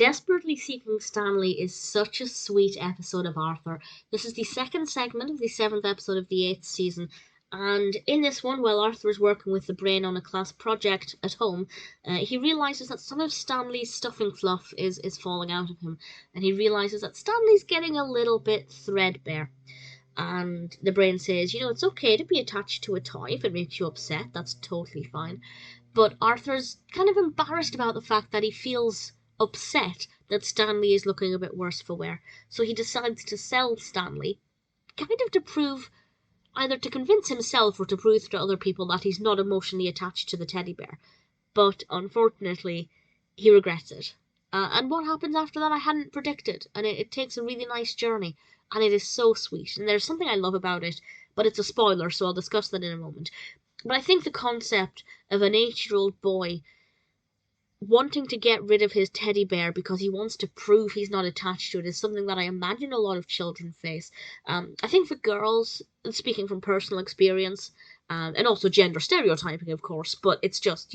Desperately Seeking Stanley is such a sweet episode of Arthur. This is the second segment of the seventh episode of the eighth season, and in this one, while Arthur is working with the brain on a class project at home, he realizes that some of Stanley's stuffing fluff is falling out of him, and he realizes that Stanley's getting a little bit threadbare. And the brain says, it's okay to be attached to a toy if it makes you upset, that's totally fine. But Arthur's kind of embarrassed about the fact that he feels upset that Stanley is looking a bit worse for wear. So he decides to sell Stanley, kind of to prove, either to convince himself or to prove to other people that he's not emotionally attached to the teddy bear. But unfortunately, he regrets it. And what happens after that I hadn't predicted. And it takes a really nice journey. And it is so sweet. And there's something I love about it, but it's a spoiler, so I'll discuss that in a moment. But I think the concept of an 8-year-old boy wanting to get rid of his teddy bear because he wants to prove he's not attached to it is something that I imagine a lot of children face. I think for girls, speaking from personal experience, and also gender stereotyping, of course, but it's just,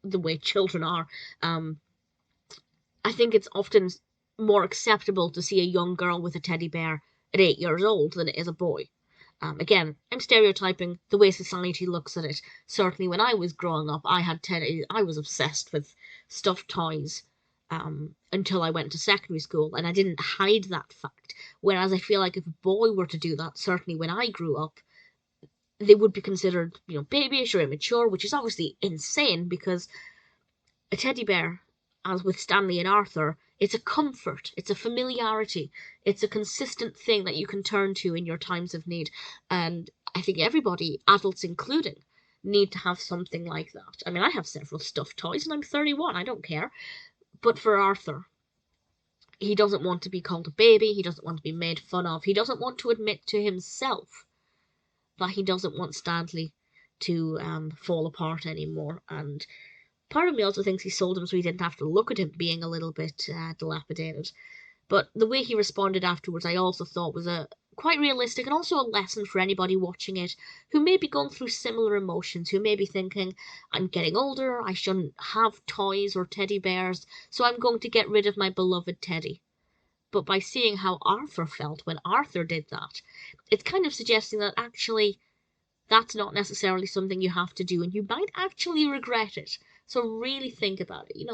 the way children are. I think it's often more acceptable to see a young girl with a teddy bear at 8 years old than it is a boy. Again, I'm stereotyping the way society looks at it. Certainly when I was growing up, I was obsessed with stuffed toys until I went to secondary school, and I didn't hide that fact. Whereas I feel like if a boy were to do that, certainly when I grew up, they would be considered, babyish or immature, which is obviously insane because a teddy bear, as with Stanley and Arthur, it's a comfort, it's a familiarity, it's a consistent thing that you can turn to in your times of need. And I think everybody, adults including, need to have something like that. I mean, I have several stuffed toys and I'm 31, I don't care. But for Arthur, he doesn't want to be called a baby, he doesn't want to be made fun of, he doesn't want to admit to himself that he doesn't want Stanley to fall apart anymore. And part of me also thinks he sold him so he didn't have to look at him being a little bit dilapidated. But the way he responded afterwards I also thought was quite realistic and also a lesson for anybody watching it who may be going through similar emotions, who may be thinking, I'm getting older, I shouldn't have toys or teddy bears, so I'm going to get rid of my beloved teddy. But by seeing how Arthur felt when Arthur did that, it's kind of suggesting that actually that's not necessarily something you have to do and you might actually regret it. So really think about it.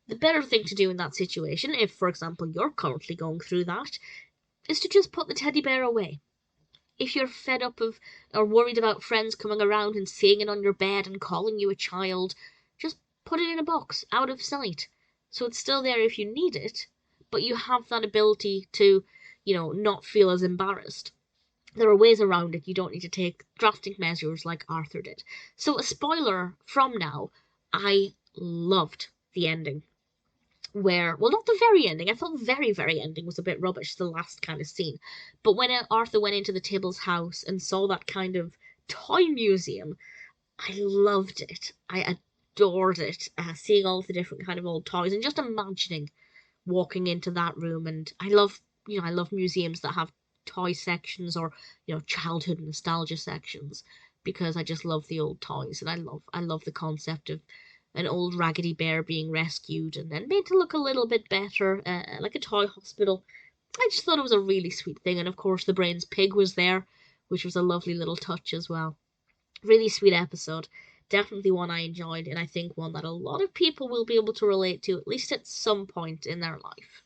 The better thing to do in that situation, if, for example, you're currently going through that, is to just put the teddy bear away. If you're fed up of or worried about friends coming around and seeing it on your bed and calling you a child, just put it in a box, out of sight. So it's still there if you need it, but you have that ability to, not feel as embarrassed. There are ways around it. You don't need to take drastic measures like Arthur did. So a spoiler from now, I loved the ending. Not the very ending. I thought the very, very ending was a bit rubbish, the last kind of scene. But when Arthur went into the Tibble's house and saw that kind of toy museum, I loved it. I adored it. Seeing all the different kind of old toys and just imagining walking into that room. And I love museums that have toy sections or, childhood nostalgia sections because I just love the old toys and I love the concept of an old raggedy bear being rescued and then made to look a little bit better, like a toy hospital. I just thought it was a really sweet thing, and of course the Brains pig was there, which was a lovely little touch as well. Really sweet episode. Definitely one I enjoyed, and I think one that a lot of people will be able to relate to, at least at some point in their life.